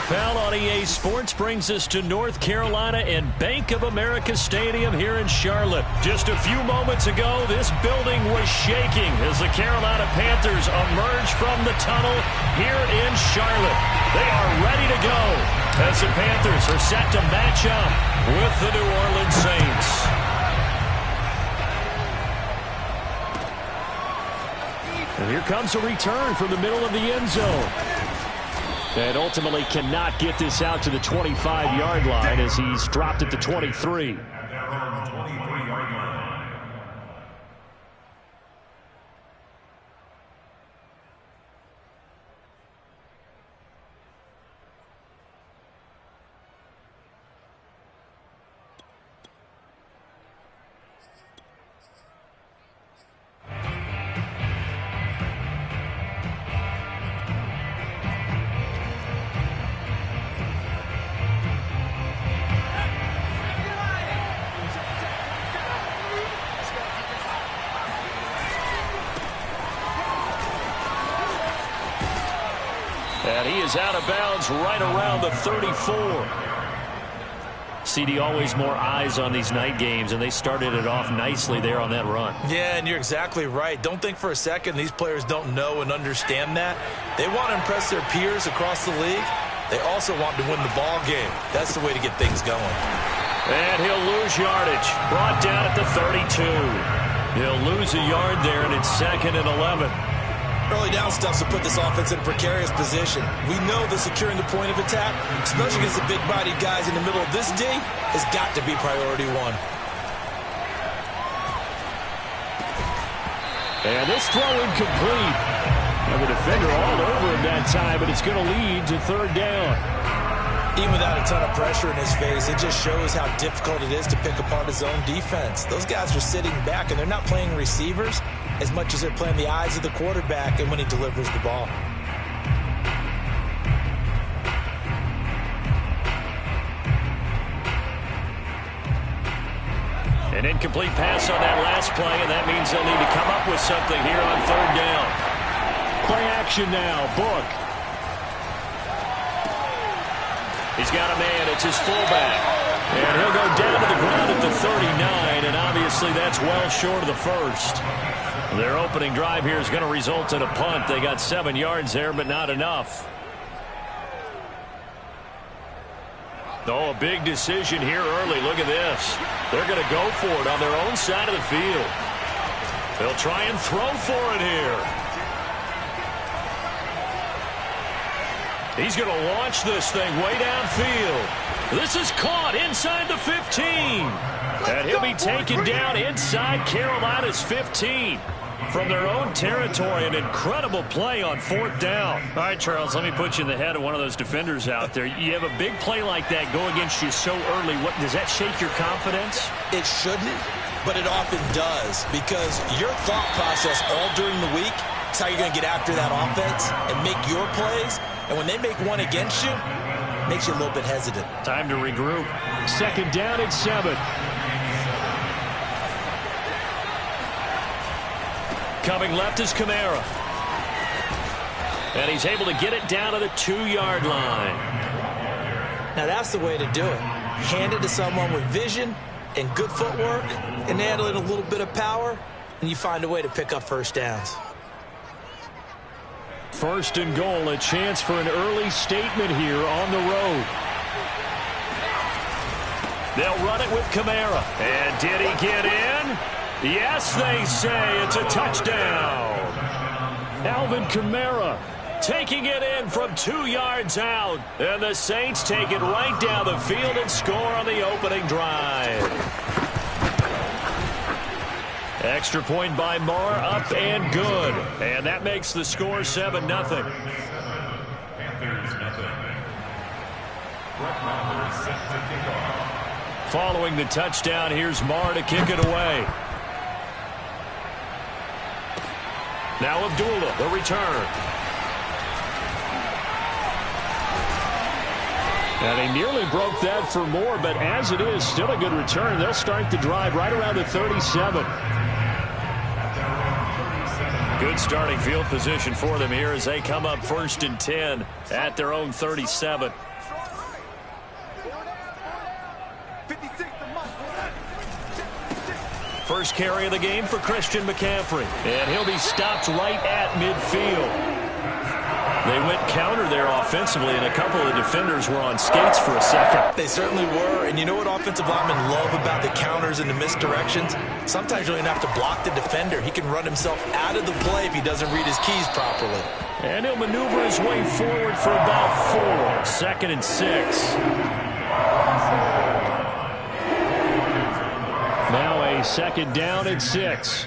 foul on EA Sports brings us to North Carolina and Bank of America Stadium here in Charlotte. Just a few moments ago, this building was shaking as the Carolina Panthers emerge from the tunnel here in Charlotte. They are ready to go as the Panthers are set to match up with the New Orleans Saints. And here comes a return from the middle of the end zone. And ultimately cannot get this out to the 25-yard line as he's dropped at the 23. And he is out of bounds right around the 34. CD, always more eyes on these night games, and they started it off nicely there on that run. Yeah, and you're exactly right. Don't think for a second these players don't know and understand that. They want to impress their peers across the league. They also want to win the ball game. That's the way to get things going. And he'll lose yardage. Brought down at the 32. He'll lose a yard there, and it's 2nd and 11. Early down stuff to put this offense in a precarious position. We know that securing the point of attack, especially against the big-bodied guys in the middle of this D, has got to be priority one. And this throw incomplete. And the defender all over him that time, but it's going to lead to 3rd down. Even without a ton of pressure in his face, it just shows how difficult it is to pick apart his own defense. Those guys are sitting back, and they're not playing receivers as much as they're playing the eyes of the quarterback and when he delivers the ball. An incomplete pass on that last play, and that means they'll need to come up with something here on 3rd down. Play action now, Book. He's got a man. It's his fullback. And he'll go down to the ground at the 39, and obviously that's well short of the first. Their opening drive here is going to result in a punt. They got 7 yards there, but not enough. Oh, a big decision here early. Look at this. They're going to go for it on their own side of the field. They'll try and throw for it here. He's going to launch this thing way downfield. This is caught inside the 15. And he'll be taken down inside Carolina's 15. From their own territory, an incredible play on 4th down. All right, Charles, let me put you in the head of one of those defenders out there. You have a big play like that go against you so early. What does that shake your confidence? It shouldn't, but it often does, because your thought process all during the week is how you're going to get after that offense and make your plays. And when they make one against you, it makes you a little bit hesitant. Time to regroup. 2nd down and 7. Coming left is Kamara. And he's able to get it down to the 2-yard line. Now that's the way to do it. Hand it to someone with vision and good footwork, and add in a little bit of power, and you find a way to pick up first downs. 1st and goal, a chance for an early statement here on the road. They'll run it with Kamara. And did he get in? Yes, they say it's a touchdown. Alvin Kamara taking it in from 2 yards out. And the Saints take it right down the field and score on the opening drive. Extra point by Marr, up and good. And that makes the score 7-0. Following the touchdown, here's Marr to kick it away. Now Abdullah, the return. And he nearly broke that for more, but as it is, still a good return. They'll start the drive right around the 37. Good starting field position for them here as they come up 1st and 10 at their own 37. First carry of the game for Christian McCaffrey. And he'll be stopped right at midfield. They went counter there offensively, and a couple of the defenders were on skates for a second. They certainly were, and you know what offensive linemen love about the counters and the misdirections? Sometimes you don't even have to block the defender. He can run himself out of the play if he doesn't read his keys properly. And he'll maneuver his way forward for about 4. 2nd and 6. Now a 2nd down and 6.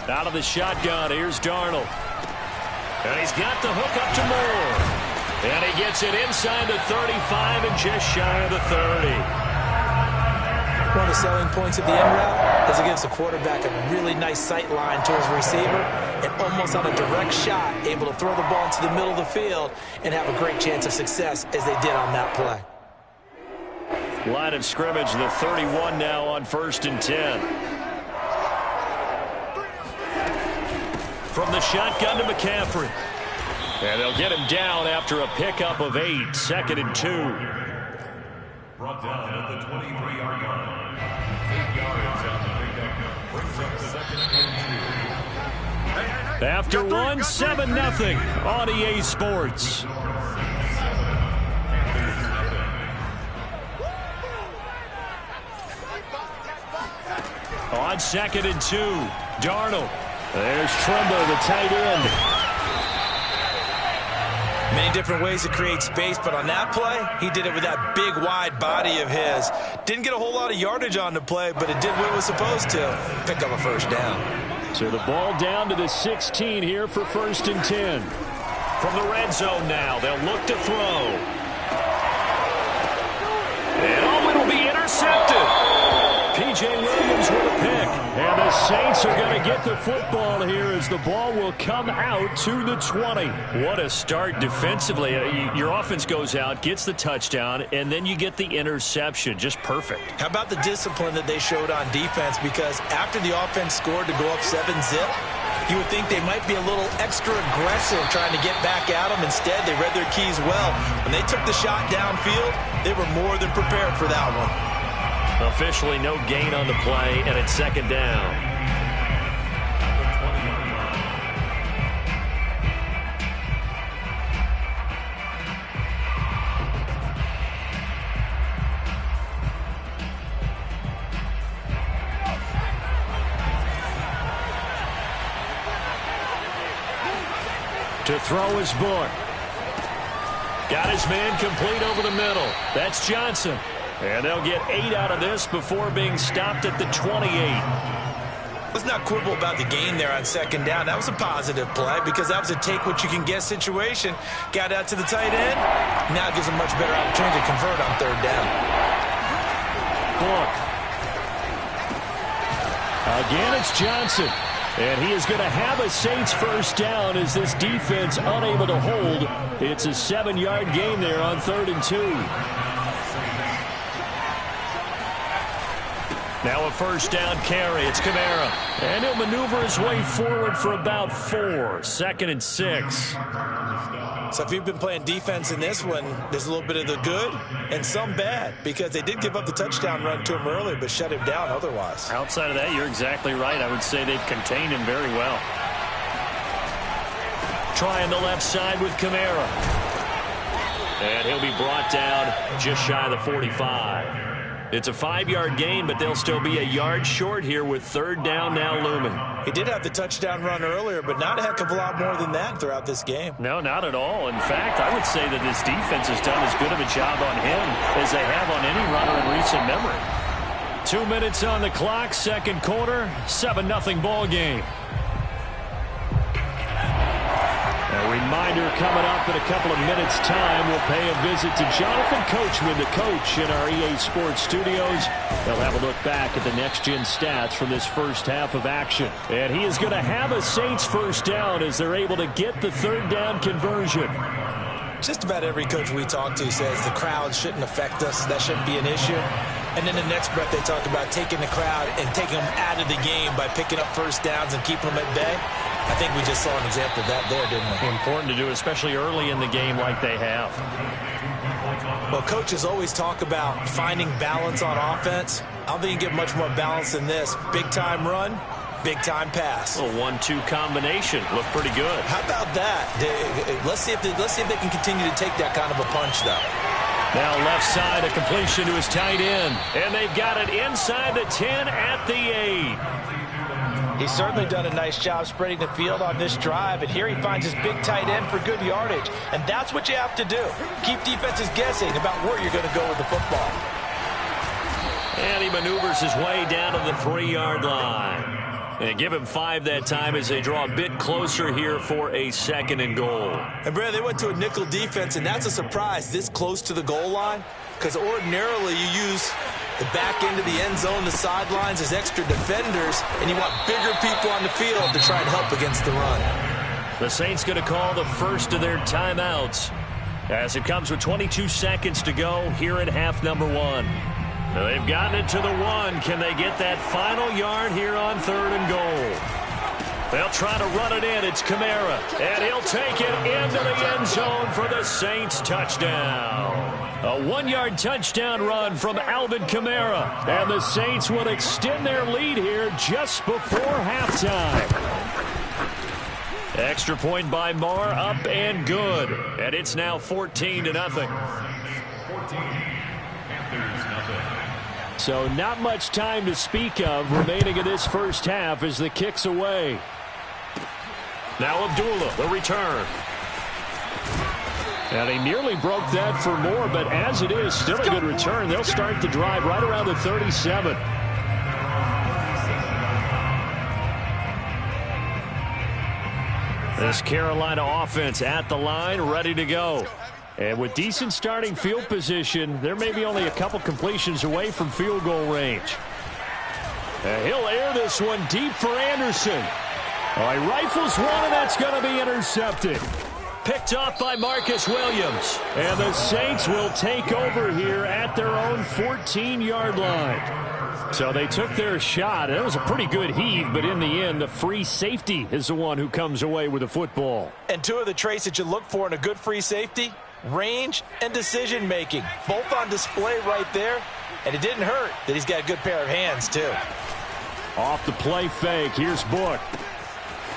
Out of the shotgun, here's Darnold. And he's got the hook up to Moore. And he gets it inside the 35 and just shy of the 30. One of the selling points of the end route is it gives the quarterback a really nice sight line to his receiver and almost on a direct shot able to throw the ball into the middle of the field and have a great chance of success as they did on that play. Line of scrimmage, the 31 now on 1st and 10. From the shotgun to McCaffrey. And they'll get him down after a pickup of 8. 2nd and 2. Brought down at the 23-yard line. 8 yards on the pickup. Brings up 2nd and 2. After 1, 7-0 on EA Sports. On 2nd and 2, Darnold. There's Trumbo, the tight end. Many different ways to create space, but on that play, he did it with that big, wide body of his. Didn't get a whole lot of yardage on the play, but it did what it was supposed to. Pick up a 1st down. So the ball down to the 16 here for 1st and 10. From the red zone now, they'll look to throw. And it'll be intercepted. P.J. Williams with a pick. And the Saints are going to get the football here as the ball will come out to the 20. What a start defensively. Your offense goes out, gets the touchdown, and then you get the interception. Just perfect. How about the discipline that they showed on defense? Because after the offense scored to go up 7-zip, you would think they might be a little extra aggressive trying to get back at them. Instead, they read their keys well. When they took the shot downfield, they were more than prepared for that one. Officially no gain on the play, and it's 2nd down. To throw is Book. Got his man complete over the middle. That's Johnson. And they'll get 8 out of this before being stopped at the 28. Let's not quibble about the gain there on 2nd down. That was a positive play because that was a take-what-you-can-get situation. Got out to the tight end. Now gives a much better opportunity to convert on 3rd down. Book. Again, it's Johnson. And he is going to have a Saints 1st down as this defense unable to hold. It's a 7-yard gain there on 3rd and 2. Now a 1st down carry. It's Kamara. And he'll maneuver his way forward for about 4. 2nd and 6. So if you've been playing defense in this one, there's a little bit of the good and some bad because they did give up the touchdown run to him earlier but shut him down otherwise. Outside of that, you're exactly right. I would say they've contained him very well. Trying the left side with Kamara. And he'll be brought down just shy of the 45. It's a 5-yard gain, but they'll still be a yard short here with 3rd down now looming. He did have the touchdown run earlier, but not a heck of a lot more than that throughout this game. No, not at all. In fact, I would say that this defense has done as good of a job on him as they have on any runner in recent memory. 2 minutes on the clock, 2nd quarter, 7-0 ball game. A reminder coming up in a couple of minutes' time. We'll pay a visit to Jonathan Coachman, the coach in our EA Sports studios. They'll have a look back at the next-gen stats from this first half of action. And he is going to have a Saints 1st down as they're able to get the 3rd down conversion. Just about every coach we talk to says the crowd shouldn't affect us. That shouldn't be an issue. And then the next breath they talk about taking the crowd and taking them out of the game by picking up first downs and keeping them at bay. I think we just saw an example of that there, didn't we? Important to do, especially early in the game like they have. Well, coaches always talk about finding balance on offense. I don't think you get much more balance than this. Big-time run, big-time pass. A 1-2 combination. Looked pretty good. How about that? Let's see if they can continue to take that kind of a punch, though. Now left side, a completion to his tight end. And they've got it inside the 10 at the 8. He's certainly done a nice job spreading the field on this drive, and here he finds his big tight end for good yardage. And that's what you have to do. Keep defenses guessing about where you're going to go with the football. And he maneuvers his way down to the 3-yard line. And give him 5 that time as they draw a bit closer here for a 2nd and goal. And, Brad, they went to a nickel defense, and that's a surprise this close to the goal line, because ordinarily you use the back end of the end zone, the sidelines as extra defenders, and you want bigger people on the field to try and help against the run. The Saints going to call the first of their timeouts as it comes with 22 seconds to go here at half number 1. Now they've gotten it to the 1. Can they get that final yard here on 3rd and goal? They'll try to run it in. It's Kamara, and he'll take it into the end zone for the Saints touchdown. A 1-yard touchdown run from Alvin Kamara, and the Saints will extend their lead here just before halftime. Extra point by Marr, up and good, and it's now 14-0. 14, Panthers nothing. So not much time to speak of remaining in this first half as the kick's away. Now Abdullah, the return. And he nearly broke that for more, but as it is, still a good return. They'll start the drive right around the 37. This Carolina offense at the line, ready to go. And with decent starting field position, there may be only a couple completions away from field goal range. And he'll air this one deep for Anderson. He rifles one, and that's going to be intercepted. Picked off by Marcus Williams. And the Saints will take over here at their own 14-yard line. So they took their shot. It was a pretty good heave, but in the end, the free safety is the one who comes away with the football. And two of the traits that you look for in a good free safety, range and decision-making, both on display right there. And it didn't hurt that he's got a good pair of hands, too. Off the play fake, here's Book.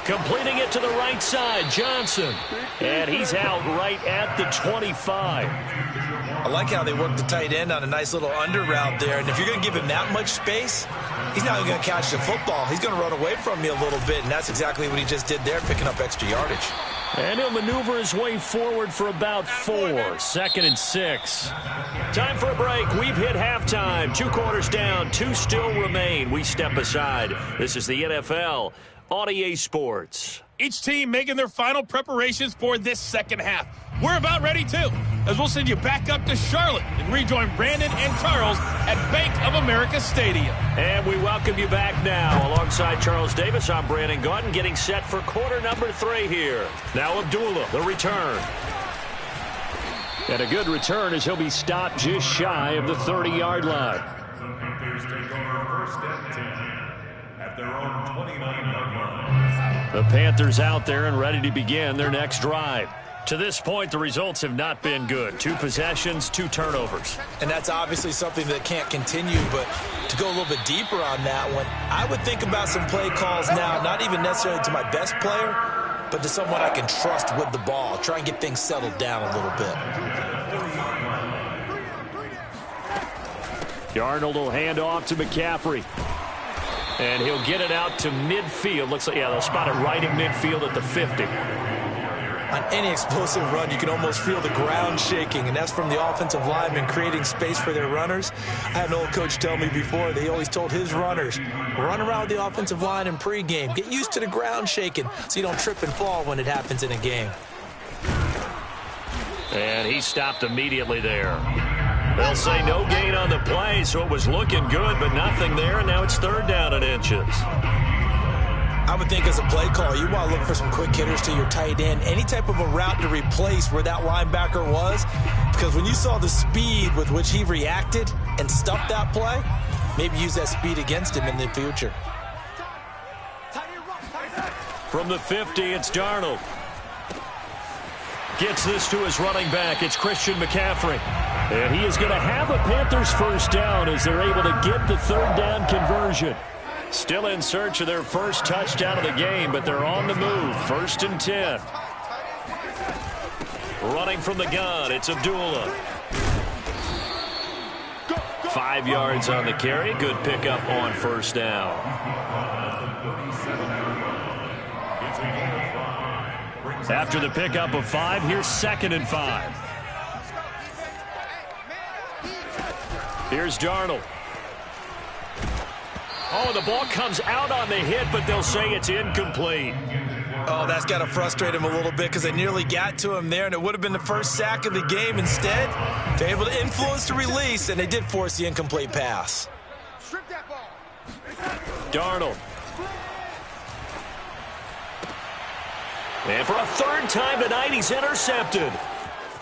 Completing it to the right side, Johnson. And he's out right at the 25. I like how they work the tight end on a nice little under route there. And if you're going to give him that much space, he's not going to catch the football. He's going to run away from you a little bit, and that's exactly what he just did there, picking up extra yardage. And he'll maneuver his way forward for about 4. 2nd and 6. Time for a break. We've hit halftime. 2 quarters down. 2 still remain. We step aside. This is the NFL on EA Sports. Each team making their final preparations for this second half. We're about ready, too, as we'll send you back up to Charlotte and rejoin Brandon and Charles at Bank of America Stadium. And we welcome you back now. Alongside Charles Davis, I'm Brandon Gaudin, getting set for quarter number 3 here. Now Abdullah, the return. And a good return as he'll be stopped just shy of the 30-yard line. The Panthers take over 1st and 10 at their own 29-yard line. The Panthers out there and ready to begin their next drive. To this point, the results have not been good. 2 possessions, 2 turnovers. And that's obviously something that can't continue, but to go a little bit deeper on that one, I would think about some play calls now, not even necessarily to my best player, but to someone I can trust with the ball. Try and get things settled down a little bit. Darnold will hand off to McCaffrey. And he'll get it out to midfield. Looks like, yeah, they'll spot it right in midfield at the 50. On any explosive run, you can almost feel the ground shaking, and that's from the offensive linemen creating space for their runners. I had an old coach tell me before, they always told his runners, run around the offensive line in pregame. Get used to the ground shaking so you don't trip and fall when it happens in a game. And he stopped immediately there. They'll say no gain on the play, so it was looking good, but nothing there, and now it's 3rd down and inches. I would think as a play call, you want to look for some quick hitters to your tight end, any type of a route to replace where that linebacker was, because when you saw the speed with which he reacted and stuffed that play, maybe use that speed against him in the future. From the 50, it's Darnold. Gets this to his running back. It's Christian McCaffrey. And he is going to have a Panthers first down as they're able to get the third down conversion. Still in search of their first touchdown of the game, but they're on the move. 1st and 10. Running from the gun, it's Abdullah. 5 yards on the carry. Good pickup on first down. After the pickup of 5, here's 2nd and 5. Here's Darnold. Oh, the ball comes out on the hit, but they'll say it's incomplete. Oh, that's got to frustrate him a little bit because they nearly got to him there, and it would have been the first sack of the game. Instead, they're able to influence the release, and they did force the incomplete pass. Darnold. And for a 3rd time tonight, he's intercepted.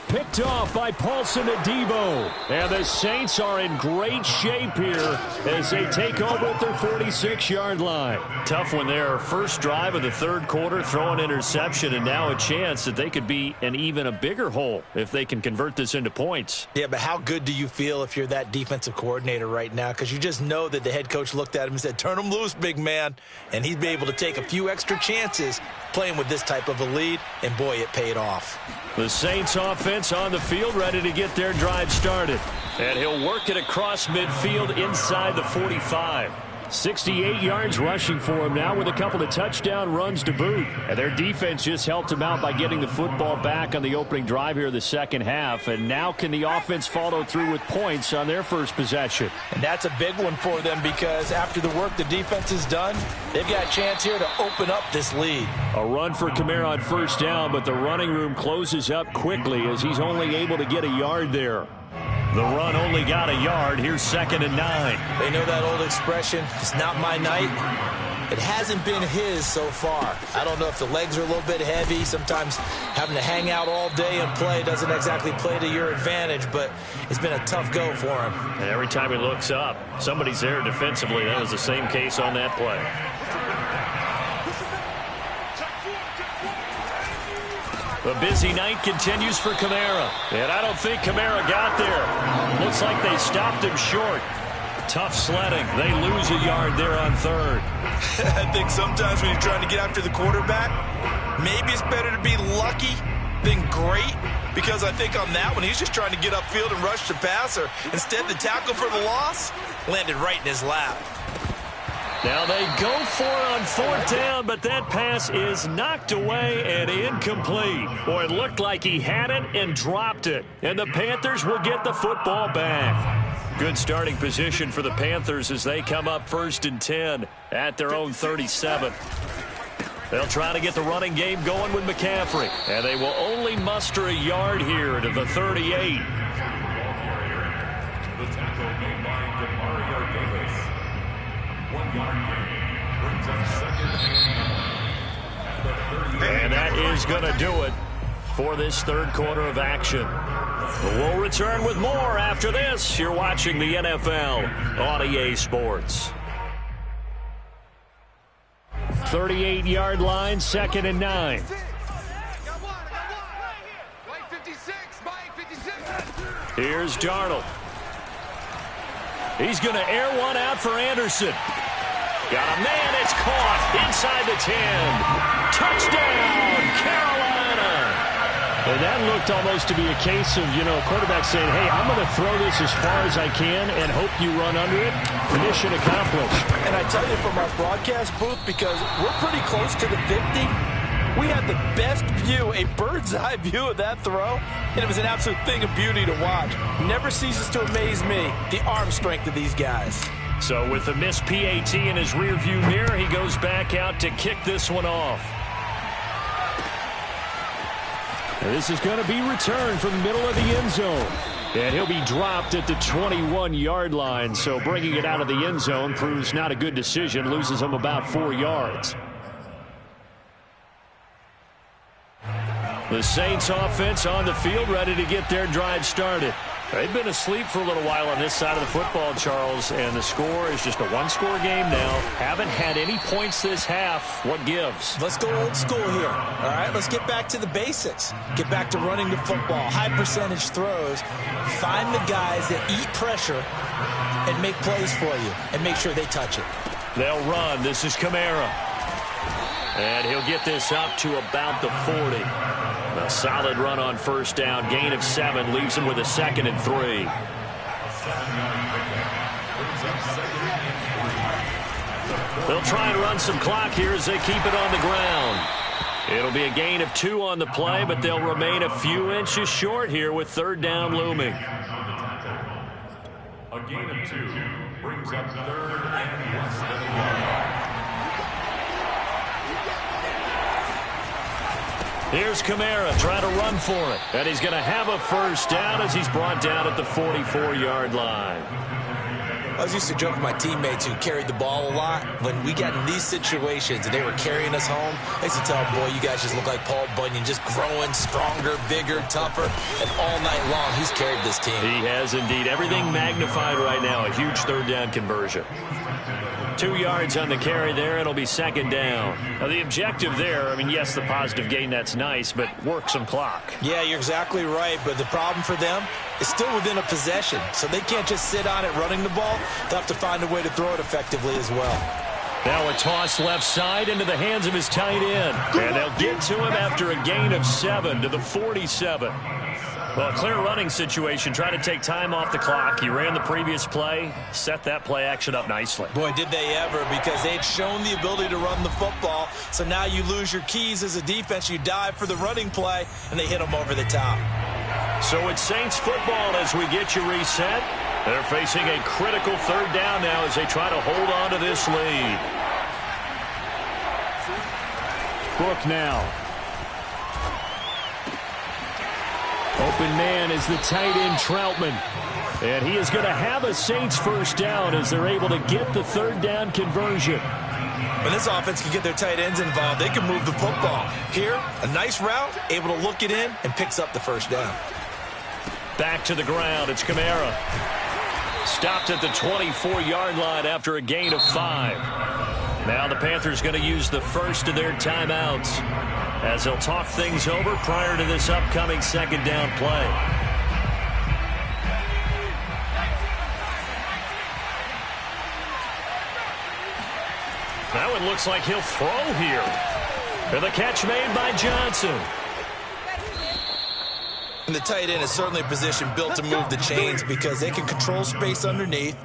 Picked off by Paulson Adebo. And the Saints are in great shape here as they take over at their 46-yard line. Tough one there. First drive of the 3rd quarter, throw an interception, and now a chance that they could be in even a bigger hole if they can convert this into points. Yeah, but how good do you feel if you're that defensive coordinator right now? Because you just know that the head coach looked at him and said, turn him loose, big man. And he'd be able to take a few extra chances playing with this type of a lead, and boy, it paid off. The Saints offense on the field, ready to get their drive started. And he'll work it across midfield inside the 45. 68 yards rushing for him now with a couple of touchdown runs to boot. And their defense just helped him out by getting the football back on the opening drive here of the second half. And now can the offense follow through with points on their first possession? And that's a big one for them because after the work the defense has done, they've got a chance here to open up this lead. A run for Kamara on first down, but the running room closes up quickly as he's only able to get a yard there. The run only got a yard. Here's 2nd and 9. They know that old expression, it's not my night. It hasn't been his so far. I don't know if the legs are a little bit heavy. Sometimes having to hang out all day and play doesn't exactly play to your advantage, but it's been a tough go for him. And every time he looks up, somebody's there defensively. That was the same case on that play. The busy night continues for Kamara. And I don't think Kamara got there. Looks like they stopped him short. Tough sledding. They lose a yard there on 3rd. I think sometimes when you're trying to get after the quarterback, maybe it's better to be lucky than great. Because I think on that one, he's just trying to get upfield and rush the passer. Instead, the tackle for the loss landed right in his lap. Now they go for it on 4th down, but that pass is knocked away and incomplete. Boy, it looked like he had it and dropped it. And the Panthers will get the football back. Good starting position for the Panthers as they come up 1st and 10 at their own 37. They'll try to get the running game going with McCaffrey. And they will only muster a yard here to the 38. And that is going to do it for this 3rd quarter of action. We'll return with more after this. You're watching the NFL on EA Sports. 38-yard line, 2nd and 9. Here's Darnold. He's going to air one out for Anderson. Got a man, it's caught inside the 10. Touchdown, Carolina. And that looked almost to be a case of, quarterback saying, hey, I'm going to throw this as far as I can and hope you run under it. Mission accomplished. And I tell you from our broadcast booth, because we're pretty close to the 50, we had the best view, a bird's eye view of that throw, and it was an absolute thing of beauty to watch. Never ceases to amaze me, the arm strength of these guys. So with the missed PAT in his rearview mirror, he goes back out to kick this one off. And this is going to be returned from the middle of the end zone. And he'll be dropped at the 21-yard line. So bringing it out of the end zone proves not a good decision. Loses him about 4 yards. The Saints offense on the field, ready to get their drive started. They've been asleep for a little while on this side of the football, Charles, and the score is just a one-score game now. Haven't had any points this half. What gives? Let's go old school here. All right, let's get back to the basics. Get back to running the football, high percentage throws. Find the guys that eat pressure and make plays for you and make sure they touch it. They'll run. This is Kamara. And he'll get this up to about the 40. A solid run on first down. Gain of 7 leaves him with a 2nd and 3. They'll try and run some clock here as they keep it on the ground. It'll be a gain of 2 on the play, but they'll remain a few inches short here with 3rd down looming. A gain of 2 brings up 3rd and less than 1. Here's Kamara trying to run for it. And he's going to have a first down as he's brought down at the 44-yard line. I was used to joke with my teammates who carried the ball a lot. When we got in these situations and they were carrying us home, I used to tell them, boy, you guys just look like Paul Bunyan, just growing stronger, bigger, tougher. And all night long, he's carried this team. He has indeed. Everything magnified right now. A huge 3rd down conversion. 2 yards on the carry there. It'll be 2nd down. Now, the objective there, I mean, yes, the positive gain, that's nice, but work some clock. Yeah, you're exactly right. But the problem for them is still within a possession. So they can't just sit on it running the ball. They'll have to find a way to throw it effectively as well. Now a toss left side into the hands of his tight end. And they'll get to him after a gain of 7 to the 47. Well, clear running situation. Try to take time off the clock. He ran the previous play, set that play action up nicely. Boy, did they ever, because they'd shown the ability to run the football. So now you lose your keys as a defense. You dive for the running play, and they hit them over the top. So it's Saints football as we get you reset. They're facing a critical 3rd down now as they try to hold on to this lead. Book now. Open man is the tight end Troutman. And he is going to have a Saints first down as they're able to get the 3rd down conversion. When this offense can get their tight ends involved, they can move the football. Here, a nice route, able to look it in, and picks up the first down. Back to the ground, it's Kamara. Stopped at the 24-yard line after a gain of 5. Now the Panthers going to use the first of their timeouts as they'll talk things over prior to this upcoming 2nd down play. Now it looks like he'll throw here. For the catch made by Johnson. And the tight end is certainly a position built to move the chains because they can control space underneath.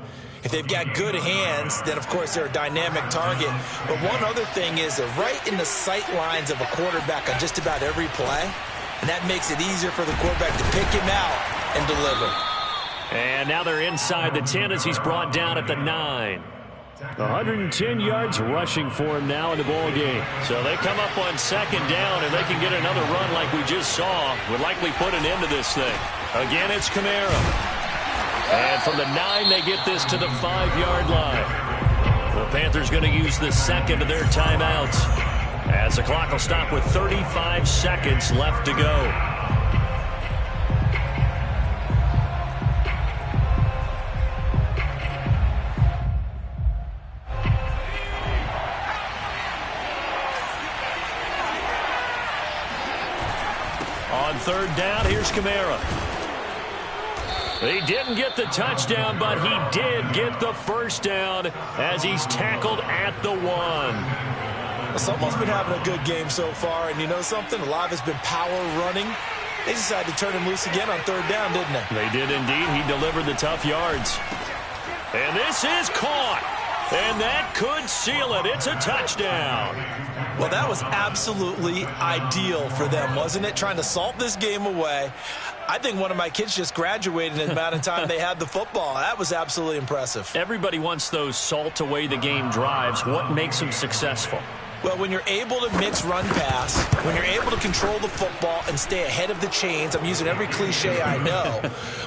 If they've got good hands, then, of course, they're a dynamic target. But one other thing is they're right in the sight lines of a quarterback on just about every play. And that makes it easier for the quarterback to pick him out and deliver. And now they're inside the 10 as he's brought down at the 9. 110 yards rushing for him now in the ball game. So they come up on 2nd down, and they can get another run like we just saw. Would likely put an end to this thing. Again, it's Kamara. And from the 9, they get this to the 5-yard line. The Panthers going to use the 2nd of their timeouts as the clock will stop with 35 seconds left to go. On 3rd down, here's Kamara. He didn't get the touchdown, but he did get the first down as he's tackled at the 1. Well, someone's been having a good game so far, and you know something? A lot of it's been power running. They decided to turn him loose again on 3rd down, didn't they? They did indeed. He delivered the tough yards. And this is caught. And that could seal it. It's a touchdown. Well, that was absolutely ideal for them, wasn't it? Trying to salt this game away. I think one of my kids just graduated in the amount of time they had the football. That was absolutely impressive. Everybody wants those salt away the game drives. What makes them successful? Well, when you're able to mix run pass, when you're able to control the football and stay ahead of the chains, I'm using every cliche I know,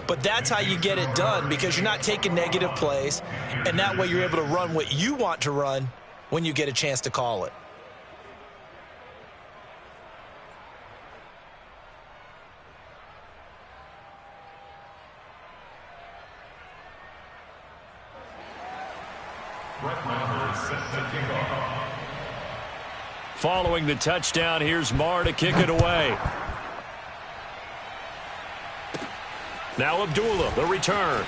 but that's how you get it done because you're not taking negative plays, and that way you're able to run what you want to run when you get a chance to call it. Following the touchdown, here's Marr to kick it away. Now Abdullah, the return.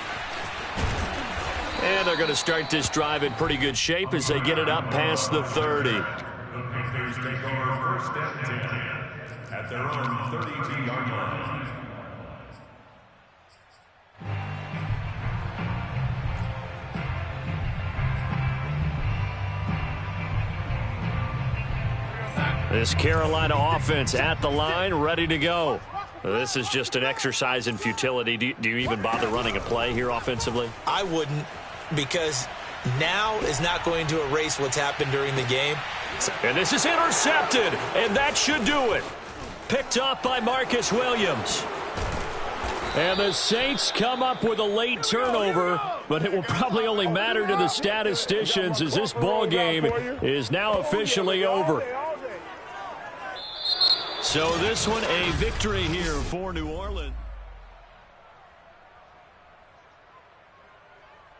And they're going to start this drive in pretty good shape as they get it up past the 30. The Panthers take over first and 10 at their own 32-yard line. This Carolina offense at the line, ready to go. This is just an exercise in futility. Do you even bother running a play here offensively? I wouldn't, because now is not going to erase what's happened during the game. And this is intercepted, and that should do it. Picked up by Marcus Williams. And the Saints come up with a late turnover, but it will probably only matter to the statisticians as this ball game is now officially over. So this one, a victory here for New Orleans.